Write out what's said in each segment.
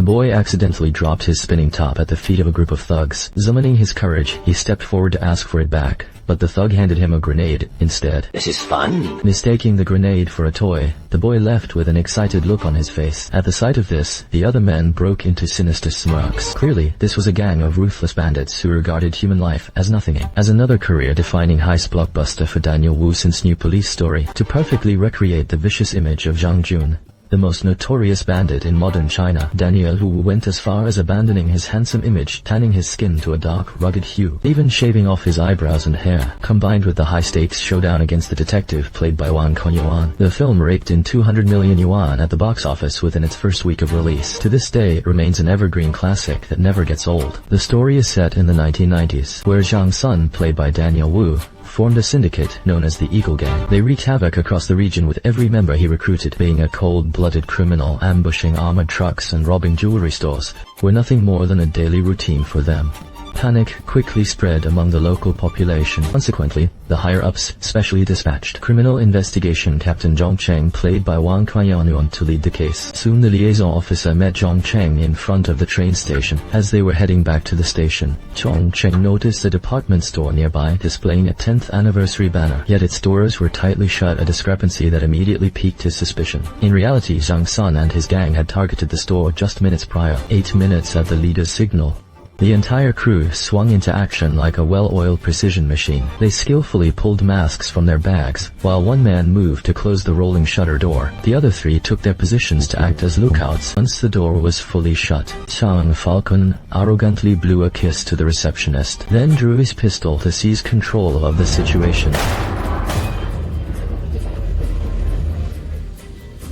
boy accidentally dropped his spinning top at the feet of a group of thugs. Summoning his courage, he stepped forward to ask for it back, but the thug handed him a grenade instead. This is fun. Mistaking the grenade for a toy, the boy left with an excited look on his face. At the sight of this, the other men broke into sinister smirks. Clearly, this was a gang of ruthless bandits who regarded human life as nothing. As another career-defining heist blockbuster for Daniel Wu since New Police Story, to perfectly recreate the vicious image of Zhang Jun, the most notorious bandit in modern China, Daniel Wu went as far as abandoning his handsome image, tanning his skin to a dark, rugged hue, even shaving off his eyebrows and hair. Combined with the high-stakes showdown against the detective played by Wang Kunyuan, the film raked in 200 million yuan at the box office within its first week of release. To this day, it remains an evergreen classic that never gets old. The story is set in the 1990s, where Zhang Sun, played by Daniel Wu, formed a syndicate known as the Eagle Gang. They wreaked havoc across the region with every member he recruited being a cold-blooded criminal, ambushing armored trucks and robbing jewelry stores were nothing more than a daily routine for them. Panic quickly spread among the local population. Consequently, the higher-ups specially dispatched Criminal Investigation Captain Zhong Cheng, played by Wang Kunyuan, to lead the case. Soon the liaison officer met Zhong Cheng in front of the train station. As they were heading back to the station, Zhong Cheng noticed a department store nearby displaying a 10th anniversary banner, yet its doors were tightly shut, a discrepancy that immediately piqued his suspicion. In reality, Zhang Sun and his gang had targeted the store just minutes prior. 8 minutes at the leader's signal, the entire crew swung into action like a well-oiled precision machine. They skillfully pulled masks from their bags, while one man moved to close the rolling shutter door. The other three took their positions to act as lookouts. Once the door was fully shut, Zhang Falcon arrogantly blew a kiss to the receptionist, then drew his pistol to seize control of the situation.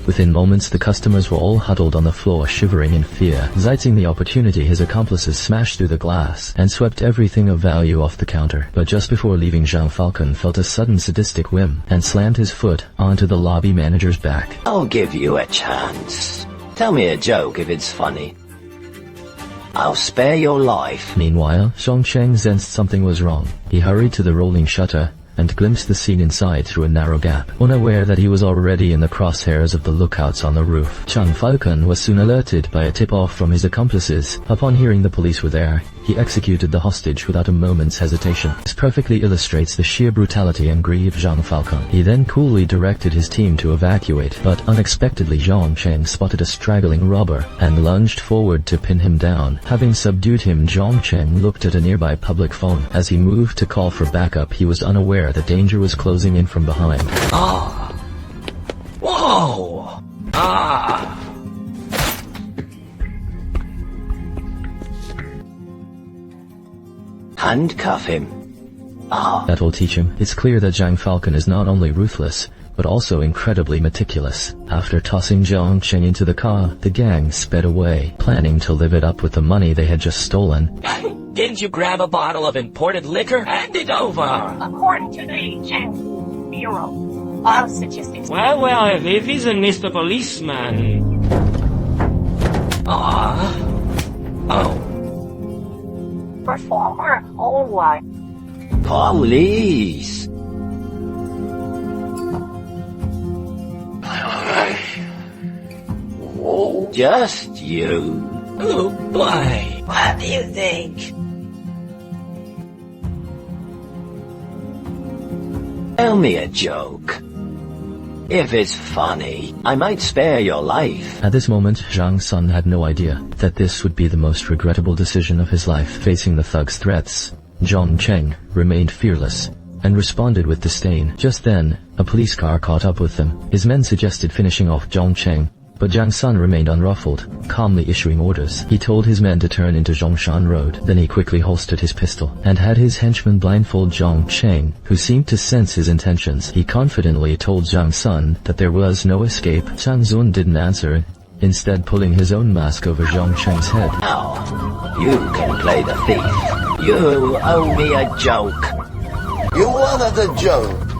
Within moments, the customers were all huddled on the floor, shivering in fear. Seizing the opportunity, his accomplices smashed through the glass and swept everything of value off the counter. But just before leaving, Zhang Falcon felt a sudden sadistic whim and slammed his foot onto the lobby manager's back. I'll give you a chance. Tell me a joke if it's funny. I'll spare your life. Meanwhile, Zhong Cheng sensed something was wrong. He hurried to the rolling shutter and glimpsed the scene inside through a narrow gap, unaware that he was already in the crosshairs of the lookouts on the roof. Zhang Falcon was soon alerted by a tip-off from his accomplices. Upon hearing the police were there, he executed the hostage without a moment's hesitation. This perfectly illustrates the sheer brutality and greed of Zhang Falcon. He then coolly directed his team to evacuate, but unexpectedly Zhong Cheng spotted a straggling robber and lunged forward to pin him down. Having subdued him, Zhong Cheng looked at a nearby public phone. As he moved to call for backup, he was unaware that danger was closing in from behind. Ah! Whoa! Ah! Handcuff him. Ah. That will teach him. It's clear that Zhang Falcon is not only ruthless, but also incredibly meticulous. After tossing Zhong Cheng into the car, the gang sped away, planning to live it up with the money they had just stolen. Didn't you grab a bottle of imported liquor? Hand it over! According to the Cheng Bureau of Statistics. Well, if he's a Mr. Policeman... Ah. Oh. Performer, oh, Police! Just you. Oh, boy. what do you think? Tell me a joke. If it's funny, I might spare your life. At this moment, Zhang Sun had no idea that this would be the most regrettable decision of his life. Facing the thug's threats, Zhong Cheng remained fearless and responded with disdain. Just then, a police car caught up with them. His men suggested finishing off Zhong Cheng, but Zhang Sun remained unruffled, calmly issuing orders. He told his men to turn into Zhongshan Road. Then he quickly holstered his pistol and had his henchmen blindfold Zhong Cheng, who seemed to sense his intentions. He confidently told Zhang Sun that there was no escape. Zhang Zun didn't answer, instead pulling his own mask over Zhong Cheng's head. Now, you can play the thief. You owe me a joke. You wanted a joke.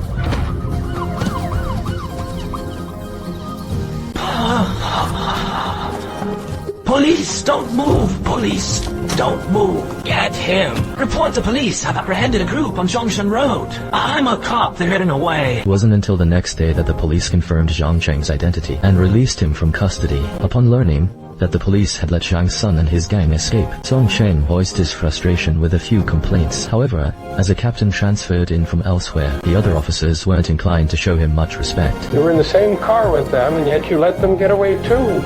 Police, don't move! Police, don't move! Get him! Report the police! Have apprehended a group on Zhongshan Road! I'm a cop, they're heading away! It wasn't until the next day that the police confirmed Zhong Cheng's identity and released him from custody. Upon learning that the police had let Zhang Sun and his gang escape. Zhong Cheng voiced his frustration with a few complaints. However, as a captain transferred in from elsewhere, the other officers weren't inclined to show him much respect. You were in the same car with them, and yet you let them get away too.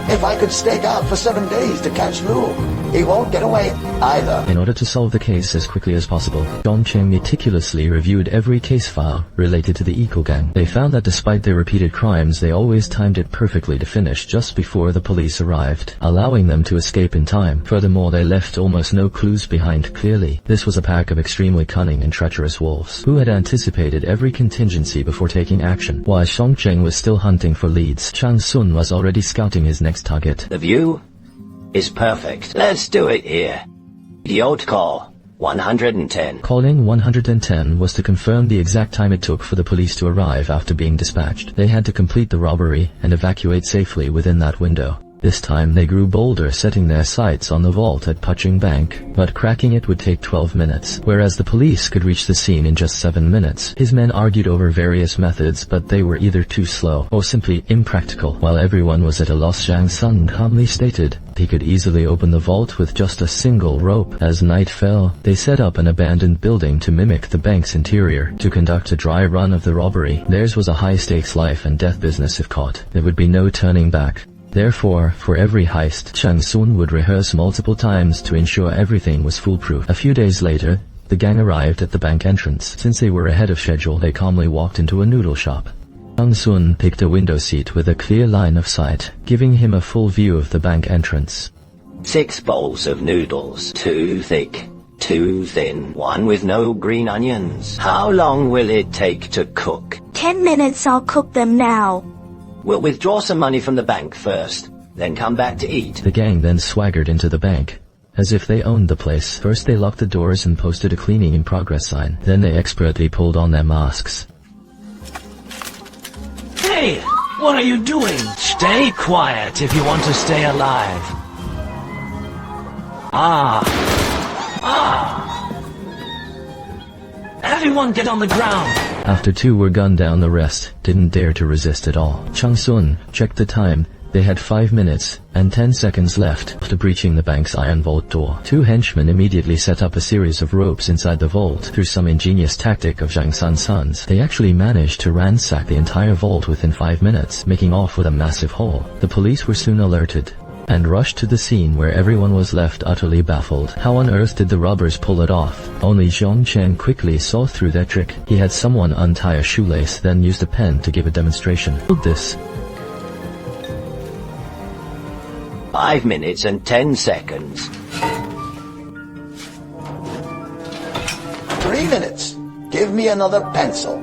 If I could stake out for 7 days to catch Lu, he won't get away either. In order to solve the case as quickly as possible, Zhong Cheng meticulously reviewed every case file related to the Eco Gang. They found that despite their repeated crimes, they always timed it perfectly to finish just before the police arrived, allowing them to escape in time. Furthermore, they left almost no clues behind. Clearly, this was a pack of extremely cunning and treacherous wolves, who had anticipated every contingency before taking action. While Zhong Cheng was still hunting for leads, Zhang Sun was already scouting his next target. The view is perfect. Let's do it here. Idiot call 110. Calling 110 was to confirm the exact time it took for the police to arrive after being dispatched. They had to complete the robbery and evacuate safely within that window. This time they grew bolder, setting their sights on the vault at Puching Bank, but cracking it would take 12 minutes, whereas the police could reach the scene in just 7 minutes. His men argued over various methods, but they were either too slow or simply impractical. While everyone was at a loss, Zhang Sun calmly stated he could easily open the vault with just a single rope. As night fell, they set up an abandoned building to mimic the bank's interior to conduct a dry run of the robbery. Theirs was a high-stakes life and death business if caught. There would be no turning back. Therefore, for every heist, Zhang Sun would rehearse multiple times to ensure everything was foolproof. A few days later, the gang arrived at the bank entrance. Since they were ahead of schedule, they calmly walked into a noodle shop. Zhang Sun picked a window seat with a clear line of sight, giving him a full view of the bank entrance. 6 bowls of noodles, 2 thick, 2 thin, 1 with no green onions. How long will it take to cook? 10 minutes, I'll cook them now. We'll withdraw some money from the bank first, then come back to eat. The gang then swaggered into the bank, as if they owned the place. First they locked the doors and posted a cleaning in progress sign. Then they expertly pulled on their masks. Hey, what are you doing? Stay quiet if you want to stay alive. Everyone get on the ground. After 2 were gunned down, the rest didn't dare to resist at all. Zhang Sun checked the time. They had 5 minutes and 10 seconds left after breaching the bank's iron vault door. 2 henchmen immediately set up a series of ropes inside the vault. Through some ingenious tactic of Zhang Sun's, they actually managed to ransack the entire vault within 5 minutes, making off with a massive haul. The police were soon alerted and rushed to the scene, where everyone was left utterly baffled. How on earth did the robbers pull it off? Only Zhong Cheng quickly saw through their trick. He had someone untie a shoelace, then used a pen to give a demonstration. This 5 minutes and 10 seconds. 3 minutes. Give me another pencil.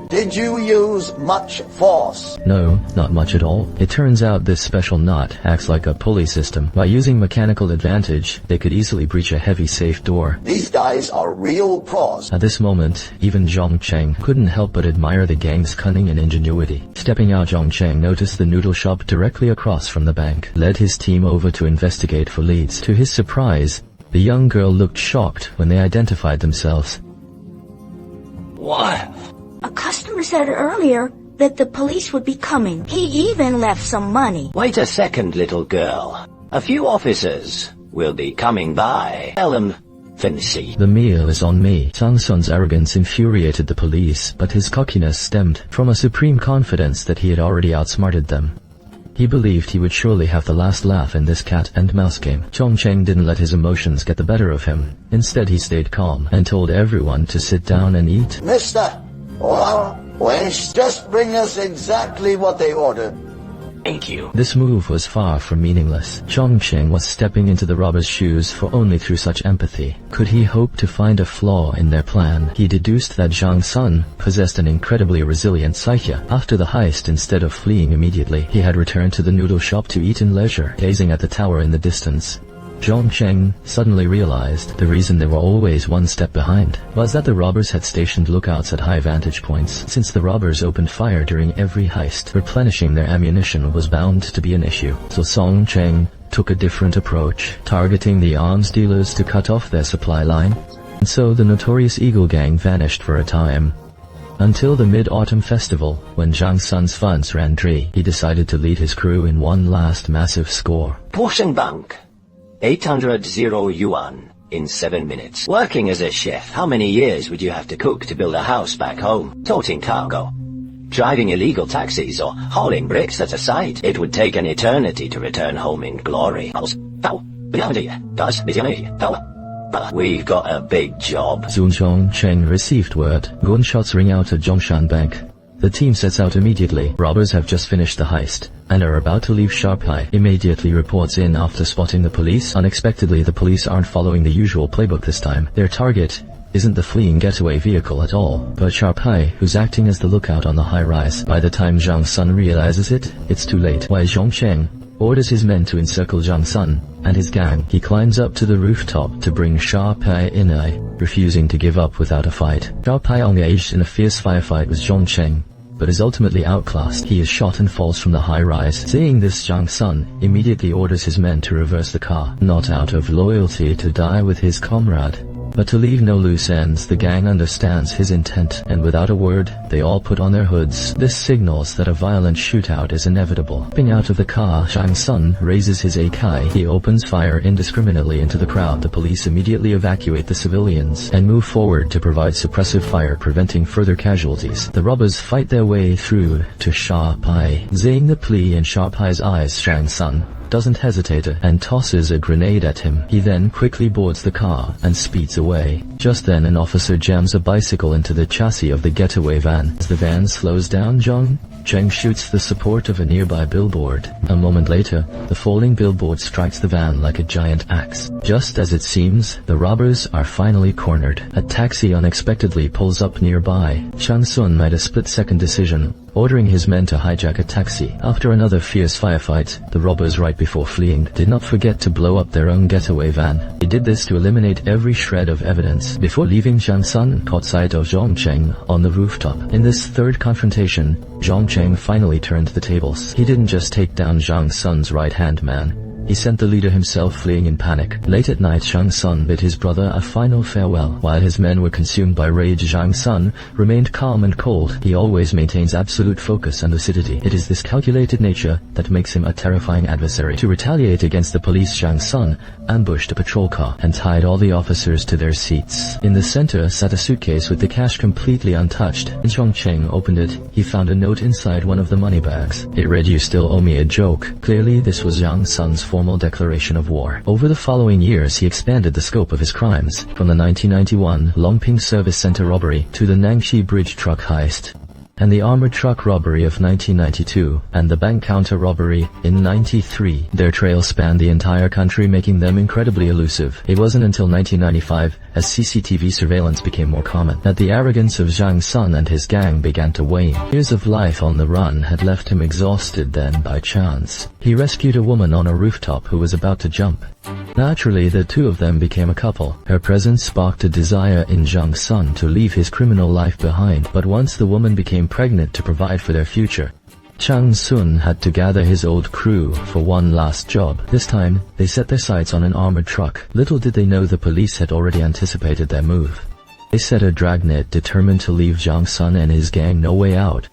Did you use much force? No, not much at all. It turns out this special knot acts like a pulley system. By using mechanical advantage, they could easily breach a heavy safe door. These guys are real pros. At this moment, even Zhong Cheng couldn't help but admire the gang's cunning and ingenuity. Stepping out, Zhong Cheng noticed the noodle shop directly across from the bank, led his team over to investigate for leads. To his surprise, the young girl looked shocked when they identified themselves. What? A customer said earlier that the police would be coming. He even left some money. Wait a second, little girl. A few officers will be coming by. Tell them, fancy. The meal is on me. Zhang Sun's arrogance infuriated the police, but his cockiness stemmed from a supreme confidence that he had already outsmarted them. He believed he would surely have the last laugh in this cat-and-mouse game. Zhong Cheng didn't let his emotions get the better of him. Instead, he stayed calm and told everyone to sit down and eat. Mister, wench, just bring us exactly what they ordered. Thank you. This move was far from meaningless. Zhong Cheng was stepping into the robber's shoes, for only through such empathy could he hope to find a flaw in their plan. He deduced that Zhang Sun possessed an incredibly resilient psyche. After the heist, instead of fleeing immediately, he had returned to the noodle shop to eat in leisure, gazing at the tower in the distance. Zhongcheng suddenly realized the reason they were always one step behind was that the robbers had stationed lookouts at high vantage points. Since the robbers opened fire during every heist, replenishing their ammunition was bound to be an issue. So Zhongcheng took a different approach, targeting the arms dealers to cut off their supply line. And so the notorious Eagle Gang vanished for a time. Until the Mid-Autumn Festival, when Zhang Sun's funds ran dry, he decided to lead his crew in one last massive score. Portion bank. 800 yuan in 7 minutes. Working as a chef, how many years would you have to cook to build a house back home? Toting cargo. Driving illegal taxis or hauling bricks at a site. It would take an eternity to return home in glory. We've got a big job. Zhongcheng received word. Gunshots ring out at Zhongshan Bank. The team sets out immediately. Robbers have just finished the heist and are about to leave Sharpai. Immediately reports in after spotting the police. Unexpectedly, the police aren't following the usual playbook this time. Their target isn't the fleeing getaway vehicle at all, but Sharpai, who's acting as the lookout on the high-rise. By the time Zhang Sun realizes it, it's too late. While Zhongcheng orders his men to encircle Zhang Sun and his gang, he climbs up to the rooftop to bring Sharpai in, refusing to give up without a fight. Sharpai engaged in a fierce firefight with Zhongcheng, but is ultimately outclassed. He is shot and falls from the high-rise. Seeing this, Zhang Sun immediately orders his men to reverse the car, not out of loyalty to die with his comrade, but to leave no loose ends. The gang understands his intent, and without a word, they all put on their hoods. This signals that a violent shootout is inevitable. Stepping out of the car, Zhang Sun raises his AK. He opens fire indiscriminately into the crowd. The police immediately evacuate the civilians and move forward to provide suppressive fire, preventing further casualties. The robbers fight their way through to Sharpai. Seeing the plea in Sharpai's eyes, Zhang Sun doesn't hesitate and tosses a grenade at him. He then quickly boards the car and speeds away. Just then, an officer jams a bicycle into the chassis of the getaway van. As the van slows down, Zhongcheng shoots the support of a nearby billboard. A moment later, the falling billboard strikes the van like a giant axe. Just as it seems, the robbers are finally cornered. A taxi unexpectedly pulls up nearby. Zhang Sun made a split-second decision, ordering his men to hijack a taxi. After another fierce firefight, the robbers, right before fleeing, did not forget to blow up their own getaway van. They did this to eliminate every shred of evidence. Before leaving, Zhang Sun caught sight of Zhongcheng on the rooftop. In this third confrontation, Zhongcheng finally turned the tables. He didn't just take down Zhang Sun's right-hand man. He sent the leader himself fleeing in panic. Late at night, Zhang Sun bid his brother a final farewell. While his men were consumed by rage, Zhang Sun remained calm and cold. He always maintains absolute focus and lucidity. It is this calculated nature that makes him a terrifying adversary. To retaliate against the police, Zhang Sun ambushed a patrol car and tied all the officers to their seats. In the center sat a suitcase with the cash completely untouched. When Zhongcheng opened it, he found a note inside one of the money bags. It read, "You still owe me a joke." Clearly, this was Zhang Sun's formal declaration of war. Over the following years, he expanded the scope of his crimes, from the 1991 Longping Service Center robbery to the Nangxi Bridge truck heist, and the armored truck robbery of 1992, and the bank counter robbery in 93. Their trail spanned the entire country, making them incredibly elusive. It wasn't until 1995, as CCTV surveillance became more common, that the arrogance of Zhang Sun and his gang began to wane. Years of life on the run had left him exhausted. Then, by chance, he rescued a woman on a rooftop who was about to jump. Naturally, the two of them became a couple. Her presence sparked a desire in Zhang Sun to leave his criminal life behind, but once the woman became pregnant to provide for their future, Zhang Sun had to gather his old crew for one last job. This time, they set their sights on an armored truck. Little did they know the police had already anticipated their move. They set a dragnet determined to leave Zhang Sun and his gang no way out.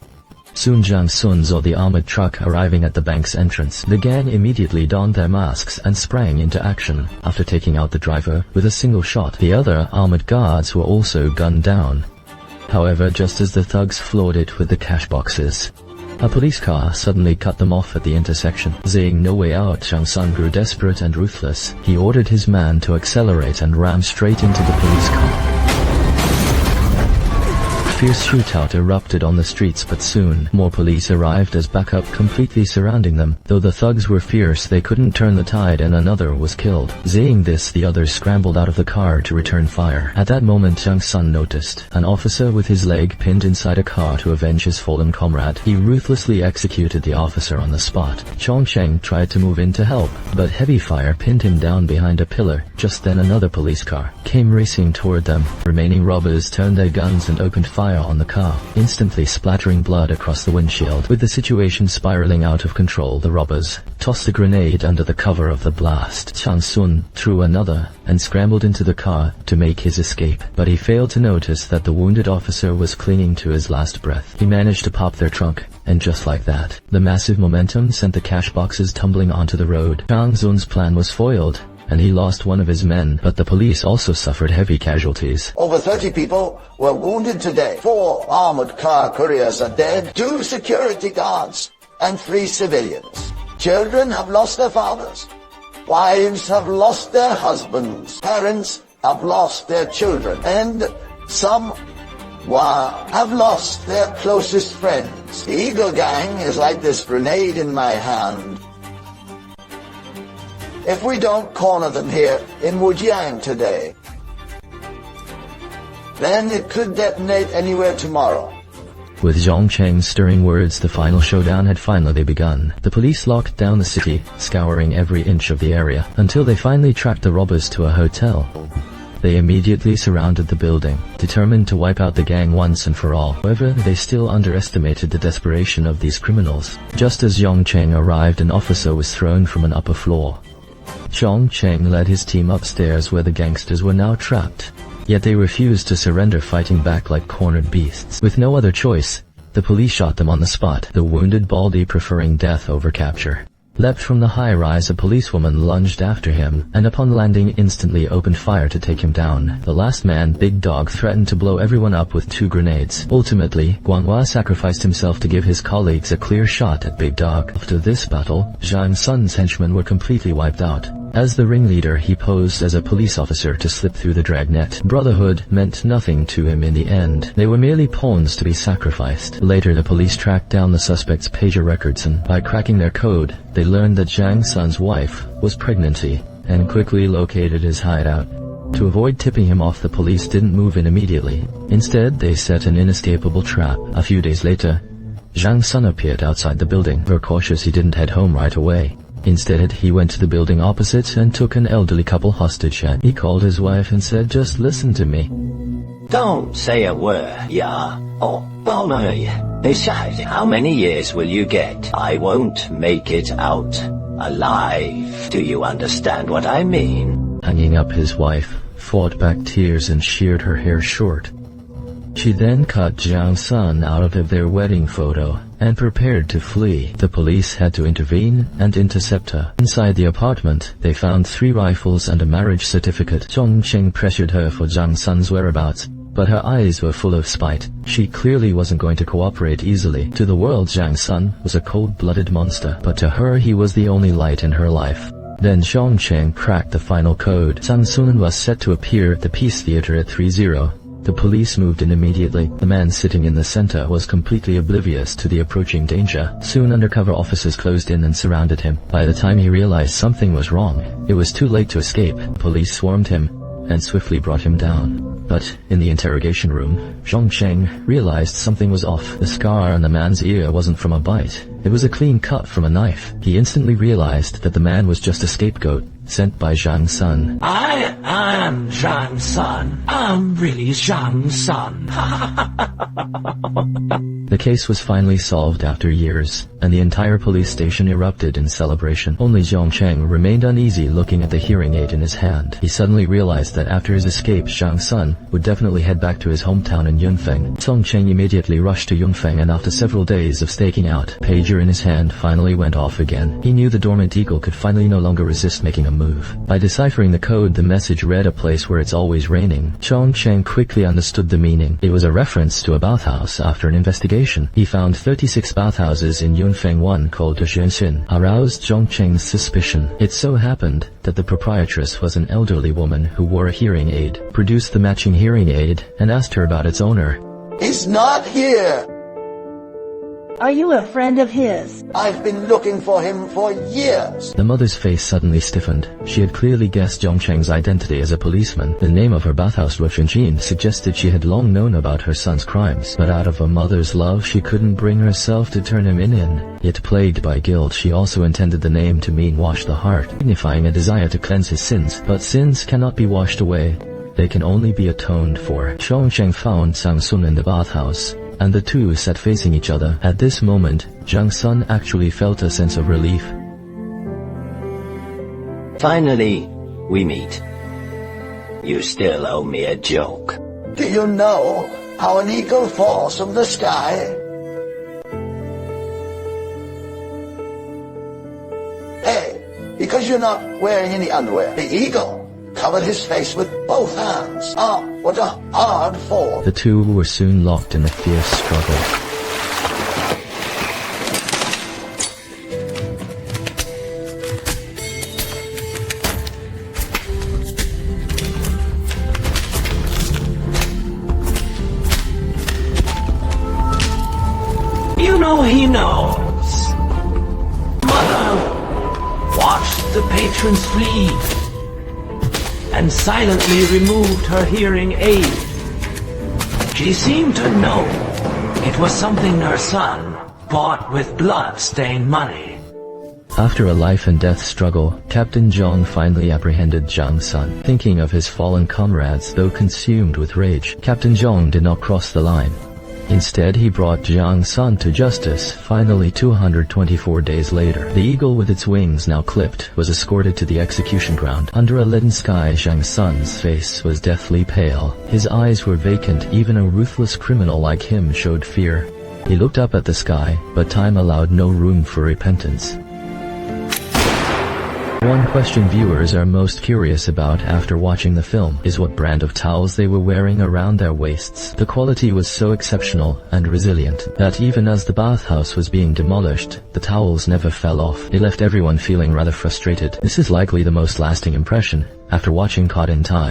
Soon Zhang Sun saw the armored truck arriving at the bank's entrance. The gang immediately donned their masks and sprang into action. After taking out the driver with a single shot, the other armored guards were also gunned down. However, just as the thugs floored it with the cash boxes, a police car suddenly cut them off at the intersection. Seeing no way out, Zhang Sun grew desperate and ruthless. He ordered his man to accelerate and ram straight into the police car. fierce shootout erupted on the streets, but soon more police arrived as backup, completely surrounding them. Though the thugs were fierce, they couldn't turn the tide and another was killed. Seeing this, the others scrambled out of the car to return fire. At that moment, Zhang Sun noticed an officer with his leg pinned inside a car to avenge his fallen comrade. He ruthlessly executed the officer on the spot. Zhongcheng tried to move in to help, but heavy fire pinned him down behind a pillar. Just then another police car came racing toward them. Remaining robbers turned their guns and opened fire on the car, instantly splattering blood across the windshield. With the situation spiraling out of control, the robbers tossed a grenade under the cover of the blast. Zhang Sun threw another and scrambled into the car to make his escape, but he failed to notice that the wounded officer was clinging to his last breath. He managed to pop their trunk, and just like that, the massive momentum sent the cash boxes tumbling onto the road. Zhang Sun's plan was foiled, and he lost one of his men, but the police also suffered heavy casualties. Over 30 people were wounded today. 4 armored car couriers are dead, 2 security guards, and 3 civilians. Children have lost their fathers. Wives have lost their husbands. Parents have lost their children. And some have lost their closest friends. The Eagle Gang is like this grenade in my hand. If we don't corner them here in Zhiying today, then it could detonate anywhere tomorrow. With Zhongcheng's stirring words, the final showdown had finally begun. The police locked down the city, scouring every inch of the area, until they finally tracked the robbers to a hotel. They immediately surrounded the building, determined to wipe out the gang once and for all. However, they still underestimated the desperation of these criminals. Just as Zhongcheng arrived, an officer was thrown from an upper floor. Zhongcheng led his team upstairs where the gangsters were now trapped. Yet they refused to surrender, fighting back like cornered beasts. With no other choice, the police shot them on the spot, the wounded Baldy preferring death over capture. Leapt from the high-rise, a policewoman lunged after him, and upon landing instantly opened fire to take him down. The last man, Big Dog, threatened to blow everyone up with 2 grenades. Ultimately, Guanghua sacrificed himself to give his colleagues a clear shot at Big Dog. After this battle, Zhang Sun's henchmen were completely wiped out. As the ringleader, he posed as a police officer to slip through the dragnet. Brotherhood meant nothing to him in the end. They were merely pawns to be sacrificed. Later, the police tracked down the suspect's pager records, and by cracking their code, they learned that Zhang Sun's wife was pregnant and quickly located his hideout. To avoid tipping him off, the police didn't move in immediately. Instead, they set an inescapable trap. A few days later, Zhang Sun appeared outside the building. Cautious, he didn't head home right away. Instead, he went to the building opposite and took an elderly couple hostage. He called his wife and said, "Just listen to me. Don't say a word, yeah. Oh, besides, how many years will you get? I won't make it out alive. Do you understand what I mean?" Hanging up, his wife fought back tears and sheared her hair short. She then cut Zhang Sun out of their wedding photo and prepared to flee. The police had to intervene and intercept her. Inside the apartment, they found 3 rifles and a marriage certificate. Zhongcheng pressured her for Zhang Sun's whereabouts, but her eyes were full of spite. She clearly wasn't going to cooperate easily. To the world, Zhang Sun was a cold-blooded monster, but to her he was the only light in her life. Then Zhongcheng cracked the final code. Zhang Sun was set to appear at the Peace Theater at 3:0. The police moved in immediately. The man sitting in the center was completely oblivious to the approaching danger. Soon undercover officers closed in and surrounded him. By the time he realized something was wrong, it was too late to escape. Police swarmed him and swiftly brought him down. But in the interrogation room, Zhongcheng realized something was off. The scar on the man's ear wasn't from a bite. It was a clean cut from a knife. He instantly realized that the man was just a scapegoat sent by Zhang Sun. I am Zhang Sun. I'm really Zhang Sun. The case was finally solved after years, and the entire police station erupted in celebration. Only Zhongcheng remained uneasy looking at the hearing aid in his hand. He suddenly realized that after his escape, Zhang Sun would definitely head back to his hometown in Yunfeng. Zhongcheng immediately rushed to Yunfeng, and after several days of staking out, pager in his hand finally went off again. He knew the dormant eagle could finally no longer resist making a move. By deciphering the code, the message read "a place where it's always raining." Zhongcheng quickly understood the meaning. It was a reference to a bathhouse. After an investigation, he found 36 bathhouses in Yunfeng. One called the Zhiying aroused Zhongcheng's suspicion. It so happened that the proprietress was an elderly woman who wore a hearing aid, produced the matching hearing aid, and asked her about its owner. He's not here. Are you a friend of his? I've been looking for him for years. The mother's face suddenly stiffened. She had clearly guessed Zhongcheng's identity as a policeman. The name of her bathhouse Zhiying suggested she had long known about her son's crimes, but out of a mother's love she couldn't bring herself to turn him in. Yet plagued by guilt, she also intended the name to mean wash the heart, signifying a desire to cleanse his sins. But sins cannot be washed away. They can only be atoned for. Zhongcheng found Sang Sun in the bathhouse, and the two sat facing each other. At this moment, Zhang Sun actually felt a sense of relief. Finally, we meet. You still owe me a joke. Do you know how an eagle falls from the sky? Hey, because you're not wearing any underwear, the eagle covered his face with both hands. Ah, what a hard fall. The two were soon locked in a fierce struggle. You know he knows. Mother watched the patrons flee and silently removed her hearing aid. She seemed to know it was something her son bought with blood-stained money. After a life-and-death struggle, Captain Zhang finally apprehended Zhang Sun. Thinking of his fallen comrades, though consumed with rage, Captain Zhang did not cross the line. Instead, he brought Zhang Sun to justice. Finally, 224 days later, the eagle with its wings now clipped was escorted to the execution ground. Under a leaden sky, Zhang Sun's face was deathly pale. His eyes were vacant. Even a ruthless criminal like him showed fear. He looked up at the sky, but time allowed no room for repentance. One question viewers are most curious about after watching the film is what brand of towels they were wearing around their waists. The quality was so exceptional and resilient that even as the bathhouse was being demolished, the towels never fell off. It left everyone feeling rather frustrated. This is likely the most lasting impression after watching Caught in Time.